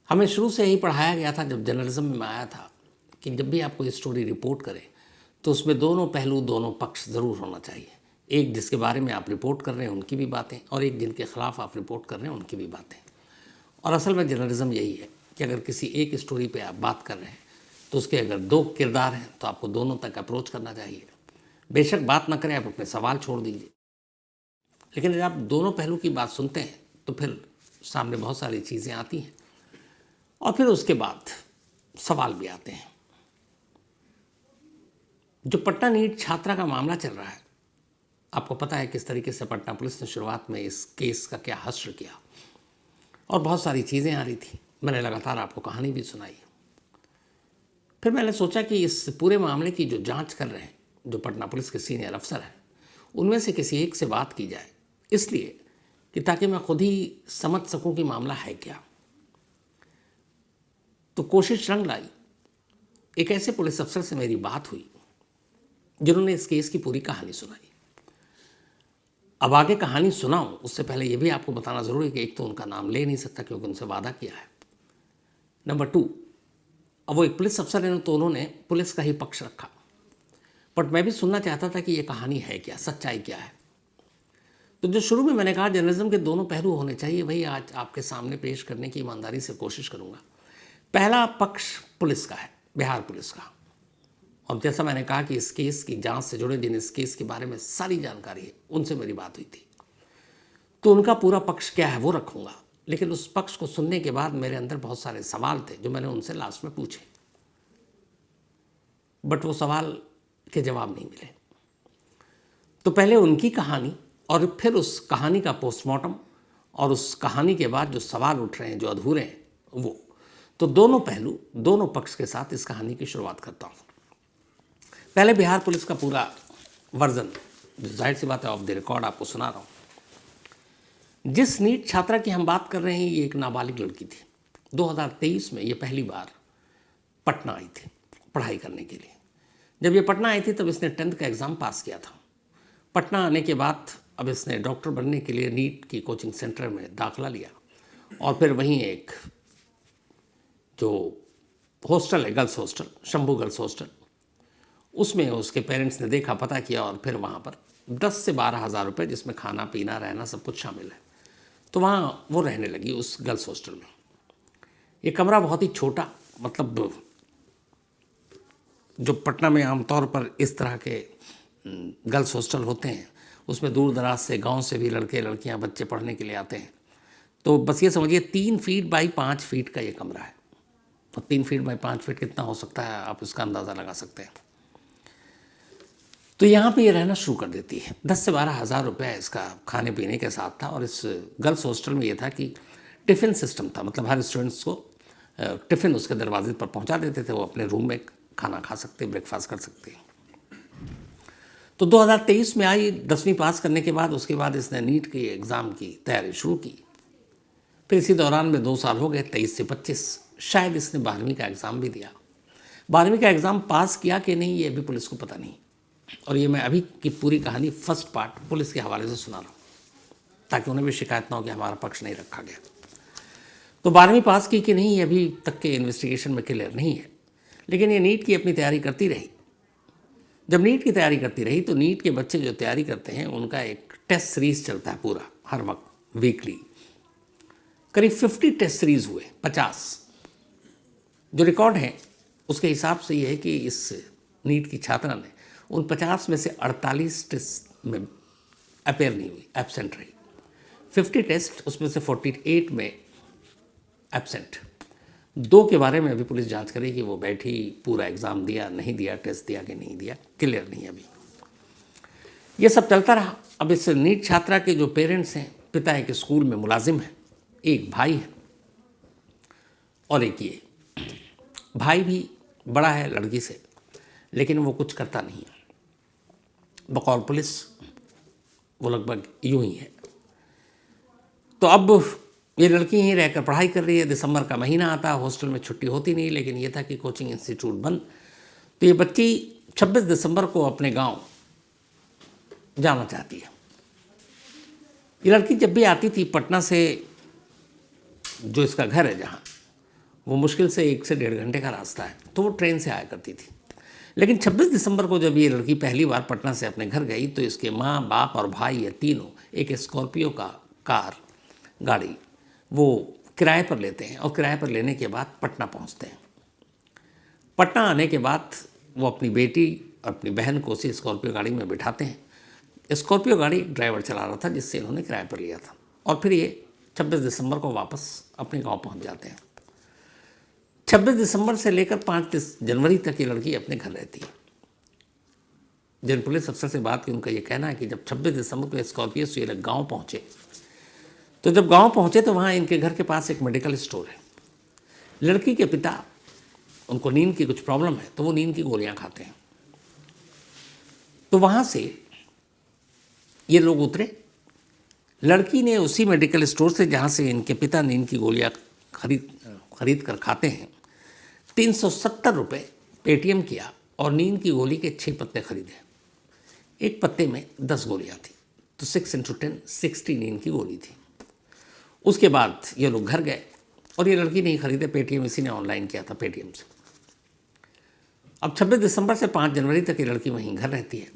हमें शुरू से यही पढ़ाया गया था जब जर्नलिज्म में आया था कि जब भी आप कोई स्टोरी रिपोर्ट करें तो उसमें दोनों पहलू, दोनों पक्ष ज़रूर होना चाहिए। एक जिसके बारे में आप रिपोर्ट कर रहे हैं उनकी भी बातें, और एक जिनके खिलाफ आप रिपोर्ट कर रहे हैं उनकी भी बातें। और असल में जर्नलिज्म यही है कि अगर किसी एक स्टोरी पे आप बात कर रहे हैं तो उसके अगर दो किरदार हैं तो आपको दोनों तक अप्रोच करना चाहिए। बेशक बात ना करें, आप अपने सवाल छोड़ दीजिए, लेकिन जब आप दोनों पहलू की बात सुनते हैं तो फिर सामने बहुत सारी चीज़ें आती हैं और फिर उसके बाद सवाल भी आते हैं। जो पटना नीट छात्रा का मामला चल रहा है, आपको पता है किस तरीके से पटना पुलिस ने शुरुआत में इस केस का क्या हश्र किया और बहुत सारी चीज़ें आ रही थी। मैंने लगातार आपको कहानी भी सुनाई। फिर मैंने सोचा कि इस पूरे मामले की जो जांच कर रहे हैं, जो पटना पुलिस के सीनियर अफसर हैं, उनमें से किसी एक से बात की जाए, इसलिए कि ताकि मैं खुद ही समझ सकूं कि मामला है क्या। तो कोशिश रंग लाई। एक ऐसे पुलिस अफसर से मेरी बात हुई जिन्होंने इस केस की पूरी कहानी सुनाई। अब आगे कहानी सुनाऊं उससे पहले यह भी आपको बताना जरूरी है कि एक तो उनका नाम ले नहीं सकता क्योंकि उनसे वादा किया है। नंबर 2, अब वो एक पुलिस अफसर है तो उन्होंने पुलिस का ही पक्ष रखा, बट मैं भी सुनना चाहता था कि ये कहानी है क्या, सच्चाई क्या है। तो जो शुरू में मैंने कहा जर्नलिज्म के दोनों पहलू होने चाहिए, वही आज आपके सामने पेश करने की ईमानदारी से कोशिश करूंगा। पहला पक्ष पुलिस का है, बिहार पुलिस का। और जैसा मैंने कहा कि इस केस की जांच से जुड़े जिन इस केस के बारे में सारी जानकारी है उनसे मेरी बात हुई थी, तो उनका पूरा पक्ष क्या है वो रखूंगा। लेकिन उस पक्ष को सुनने के बाद मेरे अंदर बहुत सारे सवाल थे जो मैंने उनसे लास्ट में पूछे, बट वो सवाल के जवाब नहीं मिले। तो पहले उनकी कहानी और फिर उस कहानी का पोस्टमार्टम और उस कहानी के बाद जो सवाल उठ रहे हैं, जो अधूरे हैं वो। तो दोनों पहलू, दोनों पक्ष के साथ इस कहानी की शुरुआत करता हूँ। पहले बिहार पुलिस का पूरा वर्जन, जो जाहिर सी बात है ऑफ द रिकॉर्ड आपको सुना रहा हूँ। जिस नीट छात्रा की हम बात कर रहे हैं ये एक नाबालिग लड़की थी। 2023 में ये पहली बार पटना आई थी पढ़ाई करने के लिए। जब ये पटना आई थी तब इसने 10th का एग्ज़ाम पास किया था। पटना आने के बाद अब इसने डॉक्टर बनने के लिए नीट की कोचिंग सेंटर में दाखिला लिया और फिर वहीं एक जो हॉस्टल है, girls hostel, Shambhu girls hostel, उसमें उसके पेरेंट्स ने देखा, पता किया और फिर वहाँ पर 10 से 12 हज़ार रुपये, जिसमें खाना पीना रहना सब कुछ शामिल है, तो वहाँ वो रहने लगी उस गर्ल्स हॉस्टल में। ये कमरा बहुत ही छोटा, मतलब जो पटना में आमतौर पर इस तरह के गर्ल्स हॉस्टल होते हैं उसमें दूर दराज से, गांव से भी लड़के लड़कियां बच्चे पढ़ने के लिए आते हैं। तो बस ये समझिए 3 फीट बाई 5 फीट का ये कमरा है। तो 3 फीट बाई 5 फीट कितना हो सकता है आप उसका अंदाज़ा लगा सकते हैं। तो यहाँ पे ये रहना शुरू कर देती है। 10 से 12 हज़ार रुपये इसका खाने पीने के साथ था। और इस गर्ल्स हॉस्टल में ये था कि टिफ़िन सिस्टम था, मतलब हर स्टूडेंट्स को टिफ़िन उसके दरवाजे पर पहुँचा देते थे, वो अपने रूम में खाना खा सकते, ब्रेकफास्ट कर सकते। तो 2023 में आई, 10वीं पास करने के बाद उसके बाद इसने नीट के एग्ज़ाम की तैयारी शुरू की। फिर इसी दौरान में 2 साल हो गए, 23 से 25, शायद इसने 12वीं का एग्ज़ाम भी दिया। 12वीं का एग्ज़ाम पास किया कि नहीं ये भी पुलिस को पता नहीं। और ये मैं अभी की पूरी कहानी फर्स्ट पार्ट पुलिस के हवाले से सुना रहा हूँ ताकि उन्हें भी शिकायत ना हो कि हमारा पक्ष नहीं रखा गया। तो 12वीं पास की कि नहीं ये अभी तक के इन्वेस्टिगेशन में क्लियर नहीं है, लेकिन ये नीट की अपनी तैयारी करती रही। जब नीट की तैयारी करती रही तो नीट के बच्चे जो तैयारी करते हैं उनका एक टेस्ट सीरीज चलता है पूरा, हर वक्त वीकली। करीब 50 टेस्ट सीरीज हुए, 50 जो रिकॉर्ड है उसके हिसाब से ये है कि इस नीट की छात्रा ने उन 50 में से 48 टेस्ट में अपेयर नहीं हुई, एब्सेंट रही। 50 टेस्ट, उसमें से 48 में एब्सेंट। 2 के बारे में अभी पुलिस जांच करेगी, वो बैठी, पूरा एग्ज़ाम दिया नहीं दिया, टेस्ट दिया कि नहीं दिया, क्लियर नहीं अभी। ये सब चलता रहा। अब इस नीट छात्रा के जो पेरेंट्स हैं, पिता एक स्कूल में मुलाजिम है, एक भाई है और एक ये भाई भी बड़ा है लड़की से, लेकिन वो कुछ करता नहीं है। बकौल पुलिस वो लगभग यूं ही है। तो अब ये लड़की यहीं रहकर पढ़ाई कर रही है। दिसंबर का महीना आता है, हॉस्टल में छुट्टी होती नहीं, लेकिन ये था कि कोचिंग इंस्टीट्यूट बंद। तो ये बच्ची 26 दिसंबर को अपने गांव जाना चाहती है। ये लड़की जब भी आती थी पटना से, जो इसका घर है जहाँ, वो मुश्किल से 1 से 1.5 घंटे का रास्ता है, तो वो ट्रेन से आया करती थी। लेकिन 26 दिसंबर को जब ये लड़की पहली बार पटना से अपने घर गई तो इसके माँ, बाप और भाई ये तीनों एक स्कॉर्पियो का कार गाड़ी वो किराए पर लेते हैं और किराए पर लेने के बाद पटना पहुंचते हैं। पटना आने के बाद वो अपनी बेटी और अपनी बहन को उसी स्कॉर्पियो गाड़ी में बिठाते हैं। स्कॉर्पियो गाड़ी एक ड्राइवर चला रहा था जिससे इन्होंने किराए पर लिया था, और फिर ये 26 दिसंबर को वापस अपने गांव पहुंच जाते हैं। 26 दिसंबर से लेकर 5 जनवरी तक ये लड़की अपने घर रहती है। जिन पुलिस अफसर से बात की उनका ये कहना है कि जब 26 दिसंबर को स्कॉर्पियो से ये लोग गाँव पहुँचे, तो जब गाँव पहुँचे तो वहाँ इनके घर के पास एक मेडिकल स्टोर है। लड़की के पिता, उनको नींद की कुछ प्रॉब्लम है तो वो नींद की गोलियाँ खाते हैं। तो वहाँ से ये लोग उतरे। लड़की ने उसी मेडिकल स्टोर से जहाँ से इनके पिता नींद की गोलियाँ खरीद कर खाते हैं 370 रुपये पेटीएम किया और नींद की गोली के 6 पत्ते खरीदे। एक पत्ते में 10 गोलियाँ थी, तो 6 × 10 60 नींद की गोली थी। उसके बाद ये लोग घर गए और ये लड़की नहीं खरीदे, पेटीएम इसी ने ऑनलाइन किया था पेटीएम से। अब 26 दिसंबर से 5 जनवरी तक ये लड़की वहीं घर रहती है।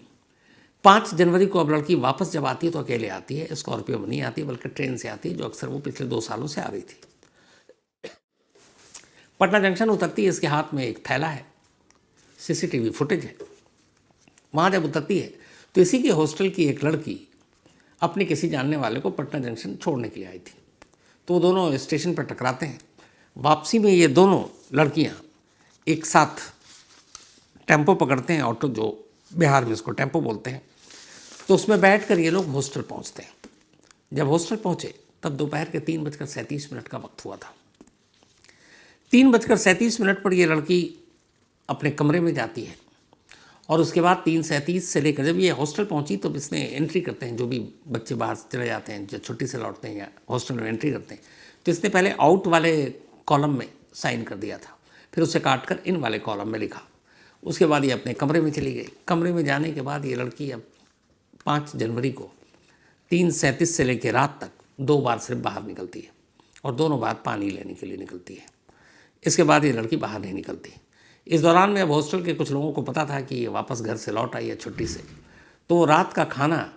5 जनवरी को अब लड़की वापस जब आती है तो अकेले आती है, स्कॉर्पियो में नहीं आती बल्कि ट्रेन से आती है, जो अक्सर वो पिछले 2 सालों से आ रही थी। पटना जंक्शन उतरती है, इसके हाथ में एक थैला है, सीसीटीवी फुटेज है। वहाँ जब उतरती है तो इसी के हॉस्टल की एक लड़की अपने किसी जानने वाले को पटना जंक्शन छोड़ने के लिए आई थी, तो वो दोनों स्टेशन पर टकराते हैं। वापसी में ये दोनों लड़कियाँ एक साथ टेम्पो पकड़ते हैं, ऑटो, जो बिहार में इसको टेम्पो बोलते हैं, तो उसमें बैठ कर ये लोग हॉस्टल पहुँचते हैं। जब हॉस्टल पहुँचे तब दोपहर के 3:37 का वक्त हुआ था। 3:37 पर यह लड़की अपने कमरे में जाती है और उसके बाद 3:37 से लेकर जब ये हॉस्टल पहुंची तो इसने एंट्री करते हैं, जो भी बच्चे बाहर चले जाते हैं, जो छुट्टी से लौटते हैं या हॉस्टल में एंट्री करते हैं, तो इसने पहले आउट वाले कॉलम में साइन कर दिया था, फिर उसे काट कर इन वाले कॉलम में लिखा। उसके बाद ये अपने कमरे में चली गई। कमरे में जाने के बाद ये लड़की अब 5 जनवरी को 3:37 से लेकर रात तक 2 बार सिर्फ बाहर निकलती है और दोनों बार पानी लेने के लिए निकलती है। इसके बाद ये लड़की बाहर नहीं निकलती। इस दौरान में अब हॉस्टल के कुछ लोगों को पता था कि ये वापस घर से लौट आई है छुट्टी से, तो वो रात का खाना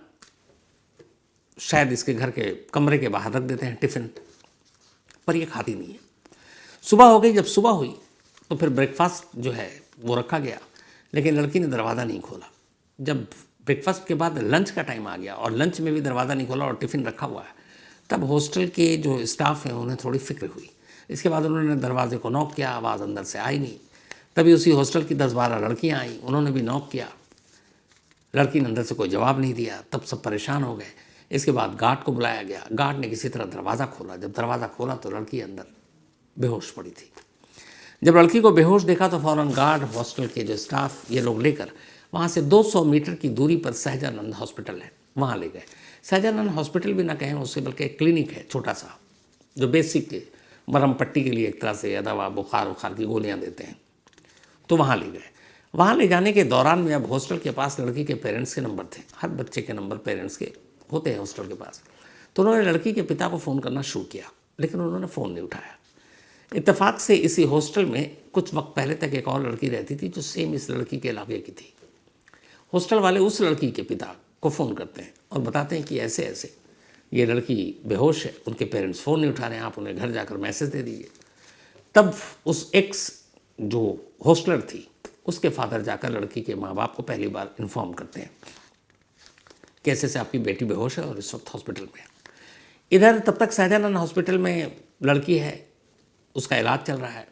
शायद इसके घर के कमरे के बाहर रख देते हैं, टिफ़िन, पर ये खाती नहीं है। सुबह हो गई। जब सुबह हुई तो फिर ब्रेकफास्ट जो है वो रखा गया, लेकिन लड़की ने दरवाज़ा नहीं खोला। जब ब्रेकफास्ट के बाद लंच का टाइम आ गया और लंच में भी दरवाज़ा नहीं खोला और टिफ़िन रखा हुआ है, तब हॉस्टल के जो स्टाफ हैं उन्हें थोड़ी फिक्र हुई। इसके बाद उन्होंने दरवाजे को नॉक किया, आवाज़ अंदर से आई नहीं। तभी उसी हॉस्टल की 10-12 लड़कियां आईं, उन्होंने भी नॉक किया, लड़की ने अंदर से कोई जवाब नहीं दिया। तब सब परेशान हो गए। इसके बाद गार्ड को बुलाया गया। गार्ड ने किसी तरह दरवाज़ा खोला। जब दरवाज़ा खोला तो लड़की अंदर बेहोश पड़ी थी। जब लड़की को बेहोश देखा तो फ़ौरन गार्ड, हॉस्टल के जो स्टाफ, ये लोग लेकर वहाँ से 200 मीटर की दूरी पर सहजानंद हॉस्पिटल है, वहाँ ले गए। सहजानंद हॉस्पिटल भी ना कहें उससे, बल्कि एक क्लिनिक है छोटा सा, जो बेसिक मरहम पट्टी के लिए एक तरह से दवा, बुखार की गोलियाँ देते हैं, तो वहाँ ले गए। वहाँ ले जाने के दौरान में अब हॉस्टल के पास लड़की के पेरेंट्स के नंबर थे। हर बच्चे के नंबर पेरेंट्स के होते हैं हॉस्टल के पास। तो उन्होंने लड़की के पिता को फ़ोन करना शुरू किया, लेकिन उन्होंने फ़ोन नहीं उठाया। इत्तेफाक से इसी हॉस्टल में कुछ वक्त पहले तक एक और लड़की रहती थी जो सेम इस लड़की के इलाके की थी। हॉस्टल वाले उस लड़की के पिता को फ़ोन करते हैं और बताते हैं कि ऐसे ऐसे ये लड़की बेहोश है, उनके पेरेंट्स फ़ोन नहीं उठा रहे हैं, आप उन्हें घर जाकर मैसेज दे दीजिए। तब उस एक्स जो हॉस्टलर थी, उसके फादर जाकर लड़की के माँ बाप को पहली बार इन्फॉर्म करते हैं कि ऐसे से आपकी बेटी बेहोश है और इस वक्त हॉस्पिटल में है। इधर तब तक सहजानंद हॉस्पिटल में लड़की है, उसका इलाज चल रहा है,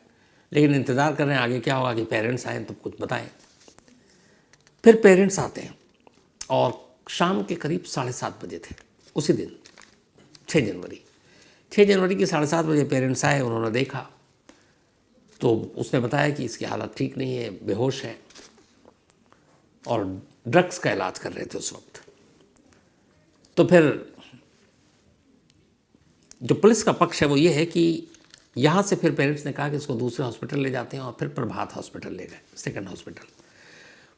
लेकिन इंतज़ार कर रहे हैं आगे क्या होगा कि पेरेंट्स आएँ तब कुछ बताएं। फिर पेरेंट्स आते हैं और शाम के करीब 7:30 बजे थे उसी दिन 6 जनवरी की 7:30 बजे पेरेंट्स आए। उन्होंने देखा तो उसने बताया कि इसकी हालत ठीक नहीं है, बेहोश है और ड्रग्स का इलाज कर रहे थे उस वक्त। तो फिर जो पुलिस का पक्ष है वो ये है कि यहाँ से फिर पेरेंट्स ने कहा कि इसको दूसरे हॉस्पिटल ले जाते हैं और फिर प्रभात हॉस्पिटल ले गए, सेकंड हॉस्पिटल।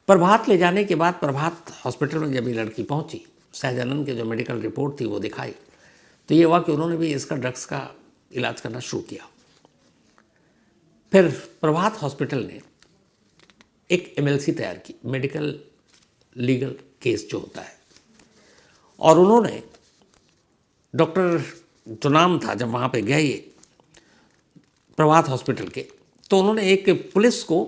प्रभात ले जाने के बाद प्रभात हॉस्पिटल में जब ये लड़की पहुँची, सहजानंद के जो मेडिकल रिपोर्ट थी वो दिखाई, तो ये हुआ कि उन्होंने भी इसका ड्रग्स का इलाज करना शुरू किया। फिर प्रभात हॉस्पिटल ने एक एमएलसी तैयार की, मेडिकल लीगल केस जो होता है, और उन्होंने डॉक्टर जो नाम था, जब वहाँ पे गए ये प्रभात हॉस्पिटल के, तो उन्होंने एक पुलिस को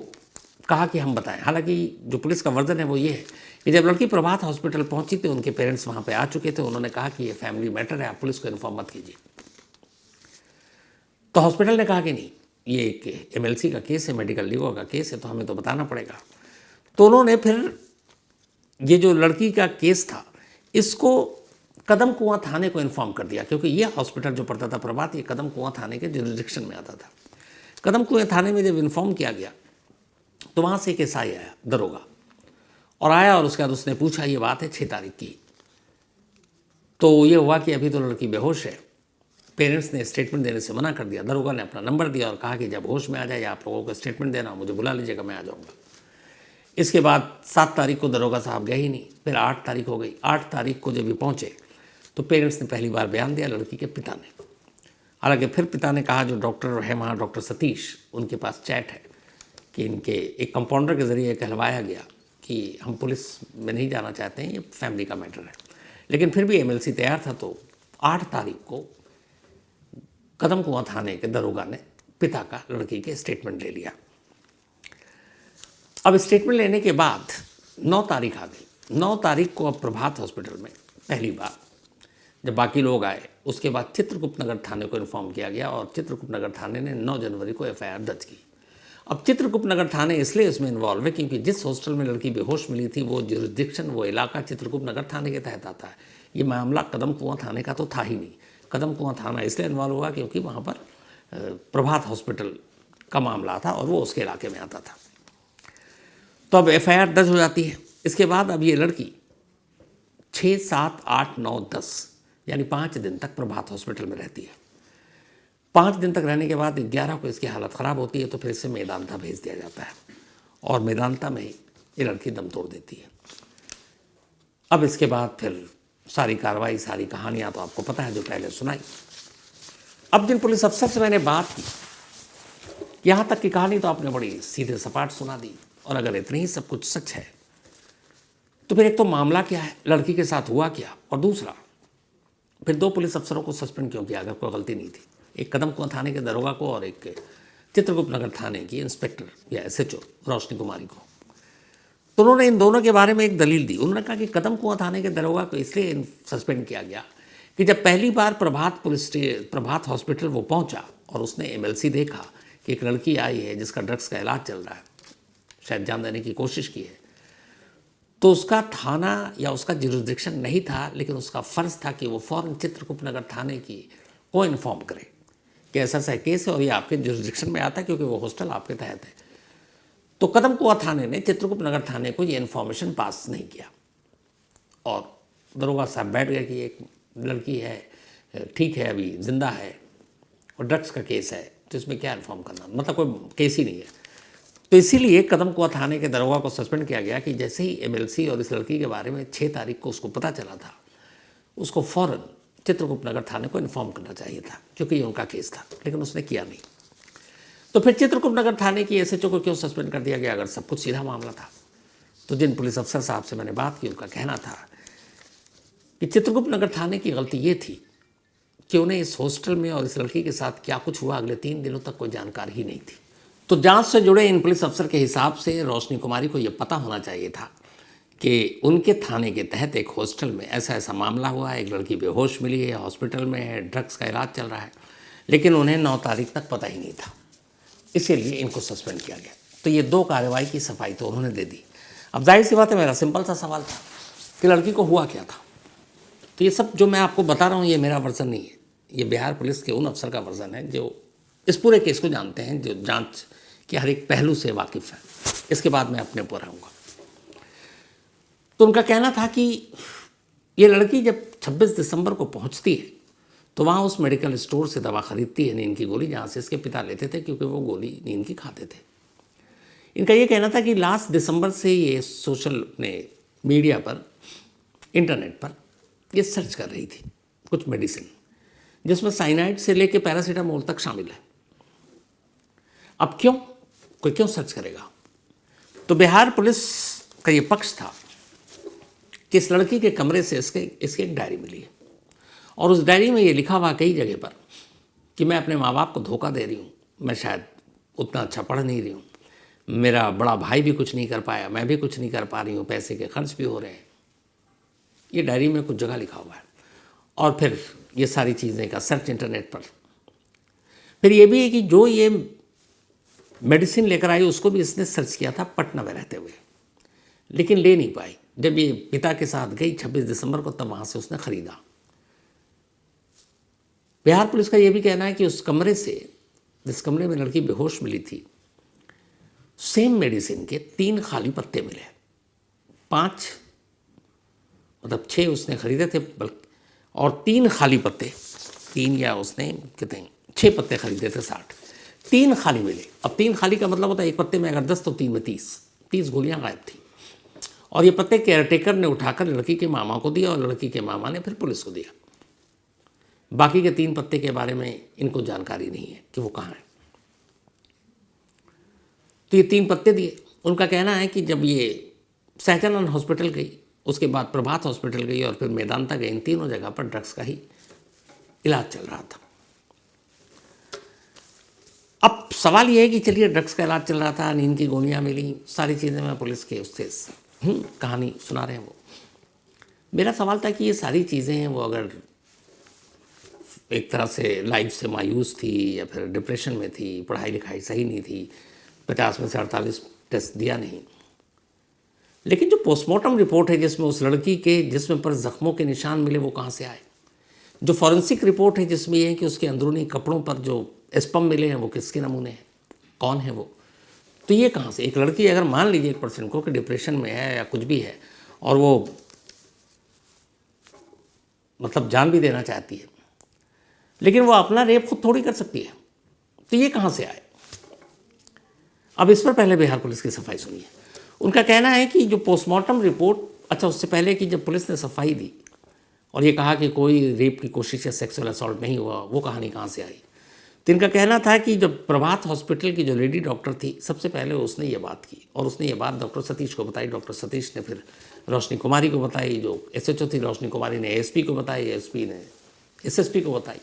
कहा कि हम बताएं। हालांकि जो पुलिस का वर्जन है वो ये है कि जब लड़की प्रभात हॉस्पिटल पहुंची तो उनके पेरेंट्स वहाँ पे आ चुके थे। उन्होंने कहा कि ये फैमिली मैटर है, आप पुलिस को इन्फॉर्म मत कीजिए। तो हॉस्पिटल ने कहा कि नहीं, ये एक एमएलसी का केस है, मेडिकल लीगल का केस है, तो हमें तो बताना पड़ेगा। तो उन्होंने फिर ये जो लड़की का केस था इसको कदम कुआं थाने को इन्फॉर्म कर दिया, क्योंकि ये हॉस्पिटल जो पड़ता था प्रभात, ये कदम कुआं थाने के जुरिडिक्शन में आता था। कदम कुआं थाने में जब इन्फॉर्म किया गया तो वहाँ से एक एसआई आया, दरोगा, और आया और उसके बाद उसने पूछा, ये बात है 6 तारीख की। तो ये हुआ कि अभी तो लड़की बेहोश है। पेरेंट्स ने स्टेटमेंट देने से मना कर दिया। दरोगा ने अपना नंबर दिया और कहा कि जब होश में आ जाए आप लोगों को स्टेटमेंट देना, मुझे बुला लीजिएगा, मैं आ जाऊँगा। इसके बाद 7 तारीख को दरोगा साहब गए ही नहीं। फिर 8 तारीख हो गई। 8 तारीख को जब ये पहुँचे तो पेरेंट्स ने पहली बार बयान दिया, लड़की के पिता ने। हालांकि फिर पिता ने कहा, जो डॉक्टर है वहाँ, डॉक्टर सतीश, उनके पास चैट है कि इनके एक कंपाउंडर के ज़रिए कहलवाया गया कि हम पुलिस में नहीं जाना चाहते हैं, ये फैमिली का मैटर है। लेकिन फिर भी एमएलसी तैयार था। तो 8 तारीख को कदम कुआं थाने के दरोगा ने पिता का लड़की के स्टेटमेंट ले लिया। अब स्टेटमेंट लेने के बाद 9 तारीख आ गई। 9 तारीख को अब प्रभात हॉस्पिटल में पहली बार जब बाकी लोग आए, उसके बाद चित्रगुप्त नगर थाने को इन्फॉर्म किया गया और चित्रगुप्त नगर थाने ने 9 जनवरी को एफआईआर दर्ज की। अब चित्रगुप्त नगर थाने इसलिए इसमें इन्वॉल्व है क्योंकि जिस हॉस्टल में लड़की बेहोश मिली थी वो जुरिडिक्शन, वो इलाका चित्रगुप्त नगर थाने के तहत आता है। ये मामला कदम कुआं थाने का तो था ही नहीं। कदम कुआं थाना इसलिए इन्वॉल्व हुआ क्योंकि वहाँ पर प्रभात हॉस्पिटल का मामला था और वो उसके इलाके में आता था। तो अब एफआईआर दर्ज हो जाती है। इसके बाद अब ये लड़की 6, 7, 8, 9, 10 यानी 5 दिन तक प्रभात हॉस्पिटल में रहती है। 5 दिन तक रहने के बाद 11 को इसकी हालत ख़राब होती है, तो फिर इसे मेदांता भेज दिया जाता है और मेदांता में ही ये लड़की दम तोड़ देती है। अब इसके बाद फिर सारी कार्रवाई, सारी कहानियाँ तो आपको पता है जो पहले सुनाई। अब जिन पुलिस अफसर से मैंने बात की, यहाँ तक की कहानी तो आपने बड़ी सीधे सपाट सुना दी। और अगर इतनी ही सब कुछ सच है तो फिर एक तो मामला क्या है, लड़की के साथ हुआ क्या, और दूसरा फिर 2 पुलिस अफसरों को सस्पेंड क्यों किया अगर कोई गलती नहीं थी। एक कदम कुआं थाने के दरोगा को और एक चित्रगुप्त नगर थाने की इंस्पेक्टर या एसएचओ रोशनी कुमारी को। तो उन्होंने इन दोनों के बारे में एक दलील दी। उन्होंने कहा कि कदम कुआं थाने के दरोगा को इसलिए सस्पेंड किया गया कि जब पहली बार प्रभात हॉस्पिटल वो पहुंचा और उसने एमएलसी देखा कि एक लड़की आई है जिसका ड्रग्स का इलाज चल रहा है, शायद जान देने की कोशिश की है, तो उसका थाना या उसका जुरिडिक्शन नहीं था, लेकिन उसका फ़र्ज़ था कि वो फ़ौरन चित्रगुप्त नगर थाने की को इन्फॉर्म करे कि ऐसा ऐसा केस है और ये आपके जुरिडिक्शन में आता है क्योंकि वो हॉस्टल आपके तहत है। तो कदम कुआं थाने ने चित्रगुप्त नगर थाने को ये इन्फॉर्मेशन पास नहीं किया और दरोगा साहब बैठ गए कि एक लड़की है, ठीक है, अभी जिंदा है और ड्रग्स का केस है, तो इसमें क्या इन्फॉर्म करना, मतलब कोई केस ही नहीं है। तो इसीलिए कदम कुआं थाने के दरोगा को सस्पेंड किया गया कि जैसे ही एमएलसी और इस लड़की के बारे में 6 तारीख को उसको पता चला था, उसको फ़ौरन चित्रगुप्त नगर थाने को इन्फॉर्म करना चाहिए था क्योंकि ये उनका केस था, लेकिन उसने किया नहीं। तो फिर चित्रगुप्त नगर थाने की एसएचओ को क्यों सस्पेंड कर दिया गया अगर सब कुछ सीधा मामला था? तो जिन पुलिस अफसर साहब से मैंने बात की उनका कहना था कि चित्रगुप्त नगर थाने की गलती ये थी कि उन्हें इस हॉस्टल में और इस लड़की के साथ क्या कुछ हुआ अगले 3 दिनों तक कोई जानकारी ही नहीं थी। तो जांच से जुड़े इन पुलिस अफसर के हिसाब से रोशनी कुमारी को ये पता होना चाहिए था कि उनके थाने के तहत एक हॉस्टल में ऐसा ऐसा मामला हुआ है, एक लड़की बेहोश मिली है, हॉस्पिटल में है, ड्रग्स का इलाज चल रहा है, लेकिन उन्हें 9 तारीख तक पता ही नहीं था, इसीलिए इनको सस्पेंड किया गया। तो ये 2 कार्रवाई की सफाई तो उन्होंने दे दी। अब जाहिर सी बात है, मेरा सिंपल सा सवाल था कि लड़की को हुआ क्या था। तो ये सब जो मैं आपको बता रहा हूँ ये मेरा वर्जन नहीं है, ये बिहार पुलिस के उन अफसर का वर्जन है जो इस पूरे केस को जानते हैं, जो जांच के हर एक पहलू से वाकिफ़ है। इसके बाद मैं अपने ऊपर आऊँगा। तो उनका कहना था कि ये लड़की जब 26 दिसंबर को पहुँचती है तो वहाँ उस मेडिकल स्टोर से दवा खरीदती है, नींद की गोली, जहाँ से इसके पिता लेते थे क्योंकि वो गोली नींद की खाते थे। इनका ये कहना था कि लास्ट दिसंबर से ये सोशल ने मीडिया पर, इंटरनेट पर ये सर्च कर रही थी कुछ मेडिसिन जिसमें साइनाइड से लेके पैरासीटामोल तक शामिल है। अब क्यों, कोई क्यों सर्च करेगा? तो बिहार पुलिस का ये पक्ष था कि इस लड़की के कमरे से इसके एक डायरी मिली है और उस डायरी में ये लिखा हुआ कई जगह पर कि मैं अपने माँ बाप को धोखा दे रही हूँ, मैं शायद उतना अच्छा पढ़ नहीं रही हूँ, मेरा बड़ा भाई भी कुछ नहीं कर पाया, मैं भी कुछ नहीं कर पा रही हूँ, पैसे के खर्च भी हो रहे हैं। ये डायरी में कुछ जगह लिखा हुआ है। और फिर ये सारी चीज़ें का सर्च इंटरनेट पर। फिर ये भी है कि जो ये मेडिसिन लेकर आई उसको भी इसने सर्च किया था पटना में रहते हुए, लेकिन ले नहीं पाई। जब ये पिता के साथ गई 26 दिसंबर को, तब वहाँ से उसने खरीदा। बिहार पुलिस का ये भी कहना है कि उस कमरे से, जिस कमरे में लड़की बेहोश मिली थी, सेम मेडिसिन के 3 खाली पत्ते मिले। 5 मतलब 6 उसने खरीदे थे बल्कि, और 3 खाली पत्ते, 3 या उसने कितने 6 पत्ते खरीदे थे 60, 3 खाली मिले। अब 3 खाली का मतलब होता है एक पत्ते में अगर 10 तो 3 में 30 गोलियां गायब थी। और ये पत्ते केयरटेकर ने उठाकर लड़की के मामा को दिया और लड़की के मामा ने फिर पुलिस को दिया। बाकी के 3 पत्ते के बारे में इनको जानकारी नहीं है कि वो कहाँ है। तो ये 3 पत्ते दिए। उनका कहना है कि जब ये सहजानंद हॉस्पिटल गई, उसके बाद प्रभात हॉस्पिटल गई और फिर मेदांता गई, इन तीनों जगह पर ड्रग्स का ही इलाज चल रहा था। अब सवाल ये है कि चलिए ड्रग्स का इलाज चल रहा था, नींद की गोलियां मिली, सारी चीज़ें मैं पुलिस के उससे कहानी सुना रहे हैं वो। मेरा सवाल था कि ये सारी चीज़ें हैं वो अगर एक तरह से लाइफ से मायूस थी या फिर डिप्रेशन में थी, पढ़ाई लिखाई सही नहीं थी, 50 में से 48 टेस्ट दिया नहीं, लेकिन जो पोस्टमार्टम रिपोर्ट है जिसमें उस लड़की के जिस्म पर जख्मों के निशान मिले वो कहाँ से आए? जो फॉरेंसिक रिपोर्ट है जिसमें ये है कि उसके अंदरूनी कपड़ों पर जो स्पम मिले हैं वो किसके नमूने हैं, कौन है वो? तो ये कहाँ से? एक लड़की अगर मान लीजिए 1% को कि डिप्रेशन में है या कुछ भी है और वो मतलब जान भी देना चाहती है, लेकिन वो अपना रेप खुद थोड़ी कर सकती है, तो ये कहाँ से आए? अब इस पर पहले बिहार पुलिस की सफाई सुनिए। उनका कहना है कि जो पोस्टमार्टम रिपोर्ट, अच्छा उससे पहले कि जब पुलिस ने सफाई दी और ये कहा कि कोई रेप की कोशिश या सेक्सुअल असॉल्ट नहीं हुआ, वो कहानी कहाँ से आई? तो इनका कहना था कि जब प्रभात हॉस्पिटल की जो लेडी डॉक्टर थी, सबसे पहले उसने ये बात की और उसने ये बात डॉक्टर सतीश को बताई। डॉक्टर सतीश ने फिर रोशनी कुमारी को बताई, जो SHO थी रोशनी कुमारी ने ASP को बताई, ASP ने SSP को बताई,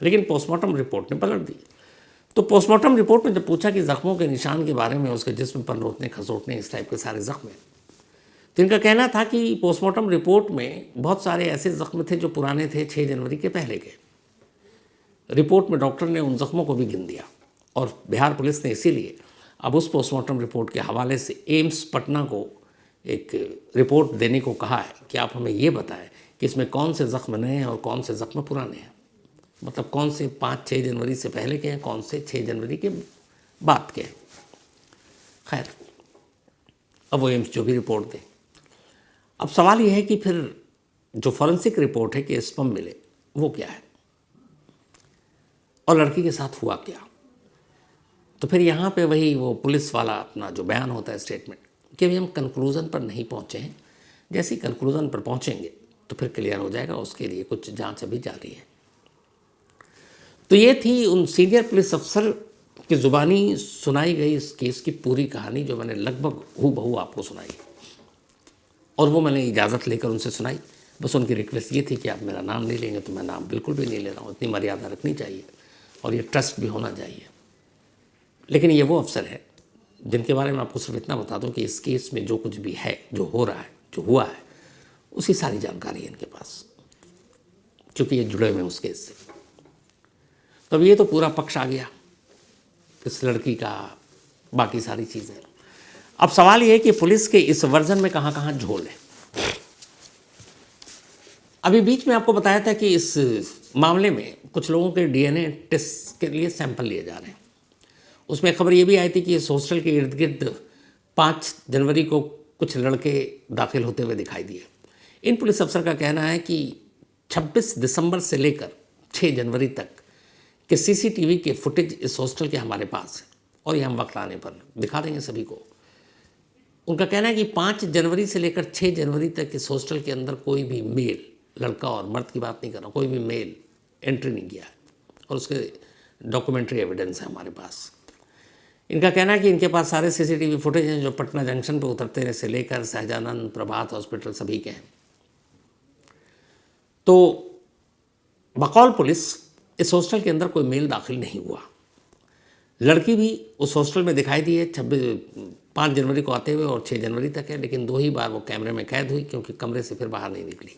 लेकिन पोस्टमार्टम रिपोर्ट ने पलट दी। तो पोस्टमार्टम रिपोर्ट में जब पूछा कि जख्मों के निशान के बारे में, उसके जिस्म पर नोचने खसोटने इस टाइप के सारे जख्म हैं, तो इनका कहना था कि पोस्टमार्टम रिपोर्ट में बहुत सारे ऐसे जख्म थे जो पुराने थे, 6 जनवरी के पहले के। रिपोर्ट में डॉक्टर ने उन जख्मों को भी गिन दिया और बिहार पुलिस ने इसीलिए अब उस पोस्टमार्टम रिपोर्ट के हवाले से एम्स पटना को एक रिपोर्ट देने को कहा है कि आप हमें ये बताएं कि इसमें कौन से जख्म नए हैं और कौन से जख्म पुराने हैं, मतलब कौन से 5-6 जनवरी से पहले के हैं, कौन से 6 जनवरी के बाद के हैं। खैर, अब वो एम्स जो भी रिपोर्ट दें। अब सवाल ये है कि फिर जो फॉरेंसिक रिपोर्ट है कि स्पम मिले वो क्या है और लड़की के साथ हुआ क्या? तो फिर यहाँ पे वही वो पुलिस वाला अपना जो बयान होता है, स्टेटमेंट, कि अभी हम कंक्लूज़न पर नहीं पहुँचे हैं, जैसे ही कंक्लूज़न पर पहुँचेंगे तो फिर क्लियर हो जाएगा, उसके लिए कुछ जांच अभी जारी है। तो ये थी उन सीनियर पुलिस अफसर की ज़ुबानी सुनाई गई इस केस की पूरी कहानी, जो मैंने लगभग हूबहू आपको सुनाई, और वो मैंने इजाज़त लेकर उनसे सुनाई। बस उनकी रिक्वेस्ट ये थी कि आप मेरा नाम नहीं लेंगे, तो मैं नाम बिल्कुल भी नहीं ले रहा हूँ, इतनी मर्यादा रखनी चाहिए और ये ट्रस्ट भी होना चाहिए। लेकिन ये वो अफसर है जिनके बारे में आपको सिर्फ इतना बता दूं कि इस केस में जो कुछ भी है, जो हो रहा है, जो हुआ है, उसकी सारी जानकारी है इनके पास, क्योंकि ये जुड़े हुए हैं उस केस से। तब ये तो पूरा पक्ष आ गया इस लड़की का, बाकी सारी चीज़ें। अब सवाल ये है कि पुलिस के इस वर्जन में कहाँ कहाँ झोल है। अभी बीच में आपको बताया था कि इस मामले में कुछ लोगों के DNA टेस्ट के लिए सैंपल लिए जा रहे हैं। उसमें खबर ये भी आई थी कि इस हॉस्टल के इर्द गिर्द 5 जनवरी को कुछ लड़के दाखिल होते हुए दिखाई दिए। इन पुलिस अफसर का कहना है कि 26 दिसंबर से लेकर 6 जनवरी तक के CCTV के फुटेज इस हॉस्टल के हमारे पास है और ये हम वक्त आने पर दिखा देंगे सभी को। उनका कहना है कि 5 जनवरी से लेकर 6 जनवरी तक इस हॉस्टल के अंदर कोई भी मेल, लड़का और मर्द की बात नहीं कर रहा, कोई भी मेल एंट्री नहीं किया है और उसके डॉक्यूमेंट्री एविडेंस है हमारे पास। इनका कहना है कि इनके पास सारे सीसीटीवी फुटेज हैं जो पटना जंक्शन पर उतरते से लेकर सहजानंद प्रभात हॉस्पिटल सभी के हैं। तो बकौल पुलिस इस हॉस्टल के अंदर कोई मेल दाखिल नहीं हुआ। लड़की भी उस हॉस्टल में दिखाई दी है 5 जनवरी को आते हुए और 6 जनवरी तक है, लेकिन 2 ही बार वो कैमरे में कैद हुई क्योंकि कमरे से फिर बाहर नहीं निकली।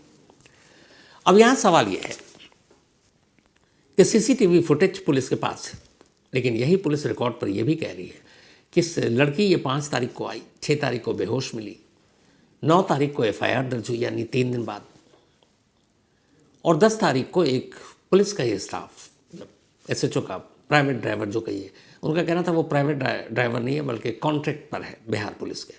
अब यहाँ सवाल ये है कि सीसीटीवी फुटेज पुलिस के पास है, लेकिन यही पुलिस रिकॉर्ड पर यह भी कह रही है कि लड़की ये 5 तारीख को आई, 6 तारीख को बेहोश मिली, 9 तारीख को FIR दर्ज हुई यानी 3 दिन बाद, और 10 तारीख को एक पुलिस का ये स्टाफ SHO का प्राइवेट ड्राइवर जो कहिए, उनका कहना था वो प्राइवेट ड्राइवर नहीं है बल्कि कॉन्ट्रैक्ट पर है बिहार पुलिस के,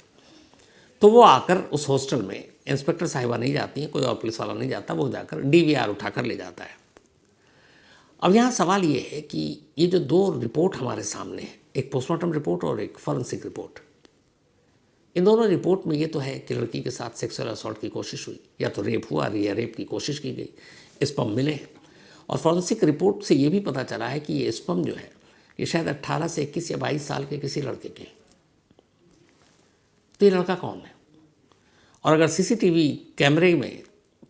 तो वो आकर उस हॉस्टल में इंस्पेक्टर साहिबा नहीं जाती हैं, कोई और पुलिस वाला नहीं जाता, वो जाकर DVR उठाकर ले जाता है। अब यहाँ सवाल ये है कि ये जो 2 रिपोर्ट हमारे सामने है, एक पोस्टमार्टम रिपोर्ट और एक फॉरेंसिक रिपोर्ट, इन दोनों रिपोर्ट में ये तो है कि लड़की के साथ सेक्सुअल असॉल्ट की कोशिश हुई, या तो रेप हुआ या रेप की कोशिश की गई, स्पर्म मिले, और फॉरेंसिक रिपोर्ट से ये भी पता चला है कि ये स्पर्म जो है ये शायद 18 से 21 या 22 साल के किसी लड़के के। तो ये लड़का कौन है? और अगर सीसीटीवी कैमरे में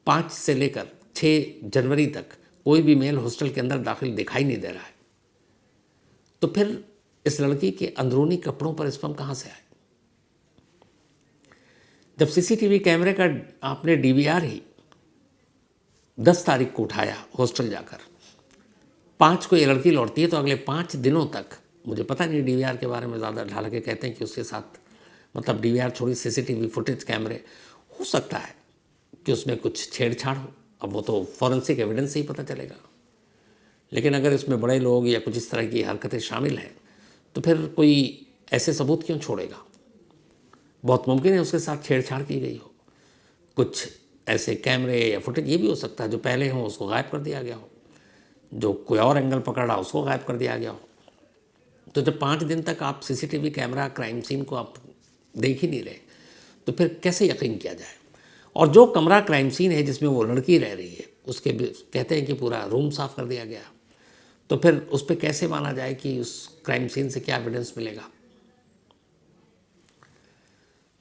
5 से लेकर 6 जनवरी तक कोई भी मेल हॉस्टल के अंदर दाखिल दिखाई नहीं दे रहा है, तो फिर इस लड़की के अंदरूनी कपड़ों पर स्पर्म कहाँ से आए? जब सीसीटीवी कैमरे का आपने DVR ही 10 तारीख को उठाया हॉस्टल जाकर, 5 को ये लड़की लौटती है, तो अगले 5 दिनों तक, मुझे पता नहीं DVR के बारे में ज़्यादा, हालांकि कहते हैं कि उसके साथ मतलब DVR छोड़ी सीसीटीवी फुटेज कैमरे, हो सकता है कि उसमें कुछ छेड़छाड़ हो, अब वो तो फॉरेंसिक एविडेंस से ही पता चलेगा, लेकिन अगर इसमें बड़े लोग या कुछ इस तरह की हरकतें शामिल हैं तो फिर कोई ऐसे सबूत क्यों छोड़ेगा? बहुत मुमकिन है उसके साथ छेड़छाड़ की गई हो, कुछ ऐसे कैमरे या फुटेज ये भी हो सकता है जो पहले हों उसको गायब कर दिया गया हो, जो कोई और एंगल पकड़ा उसको गायब कर दिया गया हो। तो जब 5 दिन तक आप सीसीटीवी कैमरा क्राइम सीन को आप देख ही नहीं रहे, तो फिर कैसे यकीन किया जाए? और जो कमरा क्राइम सीन है जिसमें वो लड़की रह रही है, उसके कहते हैं कि पूरा रूम साफ कर दिया गया, तो फिर उस पर कैसे माना जाए कि उस क्राइम सीन से क्या एविडेंस मिलेगा?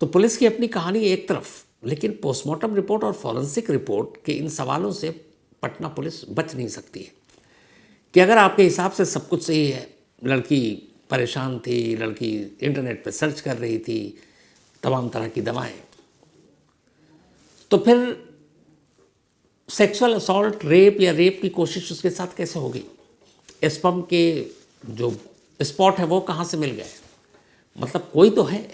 तो पुलिस की अपनी कहानी एक तरफ, लेकिन पोस्टमार्टम रिपोर्ट और फॉरेंसिक रिपोर्ट के इन सवालों से पटना पुलिस बच नहीं सकती है कि अगर आपके हिसाब से सब कुछ सही है, लड़की परेशान थी, लड़की इंटरनेट पर सर्च कर रही थी तमाम तरह की दवाएं, तो फिर सेक्सुअल असॉल्ट, रेप या रेप की कोशिश उसके साथ कैसे होगी? स्पर्म के जो स्पॉट है वो कहाँ से मिल गए? मतलब कोई तो है,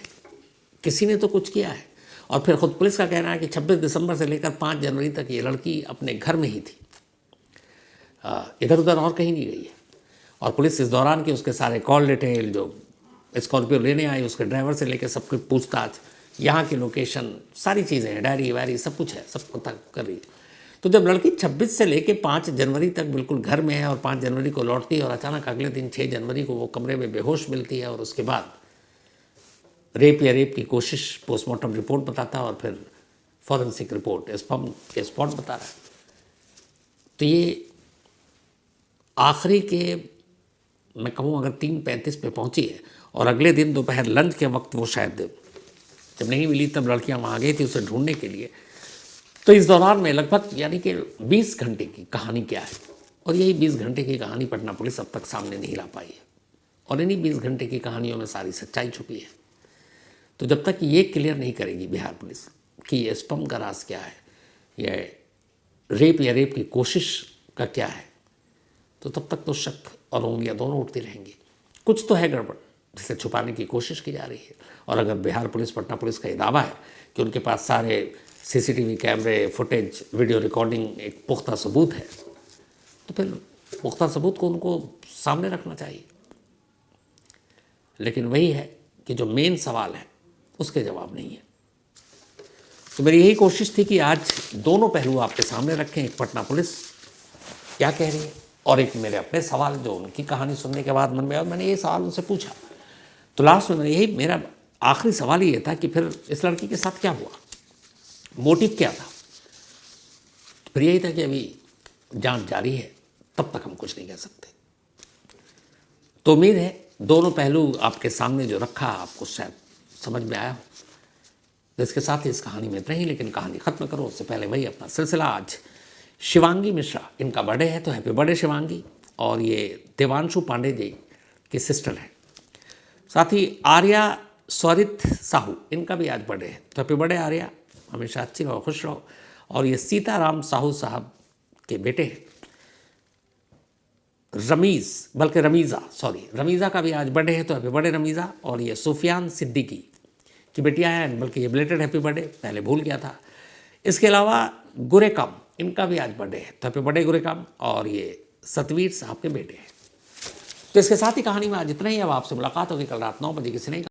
किसी ने तो कुछ किया है। और फिर खुद पुलिस का कहना है कि 26 दिसंबर से लेकर 5 जनवरी तक ये लड़की अपने घर में ही थी, इधर उधर और कहीं नहीं गई है। और पुलिस इस दौरान की उसके सारे कॉल डिटेल, जो स्कॉर्पियो लेने आई उसके ड्राइवर से लेकर सब कुछ पूछताछ, यहाँ की लोकेशन, सारी चीज़ें हैं, डायरी वायरी सब कुछ है, सब पता कर रही है। तो जब लड़की 26 से लेकर 5 जनवरी तक बिल्कुल घर में है और 5 जनवरी को लौटती है और अचानक अगले दिन 6 जनवरी को वो कमरे में बेहोश मिलती है और उसके बाद रेप या रेप की कोशिश पोस्टमार्टम रिपोर्ट बताता है और फिर फॉरेंसिक रिपोर्ट स्पर्म के स्पॉट बता रहा है, तो ये आखिरी के मैं कहूँ अगर 3:35 पे पहुँची है और अगले दिन दोपहर लंच के वक्त वो शायद जब नहीं मिली तब लड़कियाँ वहाँ गई थी उसे ढूंढने के लिए, तो इस दौरान में लगभग यानी कि 20 घंटे की कहानी क्या है, और यही 20 घंटे की कहानी पटना पुलिस अब तक सामने नहीं ला पाई है, और इन्हीं 20 घंटे की कहानियों में सारी सच्चाई छुपी है। तो जब तक ये क्लियर नहीं करेगी बिहार पुलिस कि ये स्पर्म का राज क्या है, ये रेप या रेप की कोशिश का क्या है, तो तब तक तो शक और उंगलियां दोनों उठती रहेंगी। कुछ तो है गड़बड़ जिसे छुपाने की कोशिश की जा रही है। और अगर बिहार पुलिस, पटना पुलिस का ये दावा है कि उनके पास सारे सीसीटीवी कैमरे, फुटेज, वीडियो रिकॉर्डिंग एक पुख्ता सबूत है, तो फिर पुख्ता सबूत को उनको सामने रखना चाहिए। लेकिन वही है कि जो मेन सवाल है उसके जवाब नहीं है। तो मेरी यही कोशिश थी कि आज दोनों पहलू आपके सामने रखें, एक पटना पुलिस क्या कह रही है और एक मेरे अपने सवाल जो उनकी कहानी सुनने के बाद मन में आया। मैंने ये सवाल उनसे पूछा, तो लास्ट में यही मेरा आखिरी सवाल ये था कि फिर इस लड़की के साथ क्या हुआ, मोटिव क्या था। तो फिर यही था कि अभी जांच जारी है, तब तक हम कुछ नहीं कह सकते। तो उम्मीद है दोनों पहलू आपके सामने जो रखा आपको शायद समझ में आया हो। तो इसके साथ ही इस कहानी में इतना ही, लेकिन कहानी ख़त्म करो उससे पहले वही अपना सिलसिला। आज शिवांगी मिश्रा, इनका बर्थडे है, तो हैप्पी बर्थडे शिवांगी। और ये देवांशु पांडे जी की सिस्टर है। साथ ही आर्या स्वरित साहू, इनका भी आज बर्थडे है, तो हैप्पी बर्थडे आर्या, हमेशा अच्छी रहो, खुश रहो। और ये सीताराम साहू साहब के बेटे हैं रमीज़ा का भी आज बर्थडे है, तो हैप्पी बर्थडे रमीज़ा। और ये सुफियान सिद्दीकी की बेटियाँ हैं, बल्कि ये बिलेटेड हैप्पी बर्थडे, पहले भूल गया था। इसके अलावा गुरेकम, इनका भी आज बर्थडे है, तो हैप्पी बर्थडे गुरेकम। और ये सतवीर साहब के बेटे हैं। तो इसके साथ ही कहानी में आज इतना ही। अब आपसे मुलाकात होगी कल रात 9 बजे किसी नई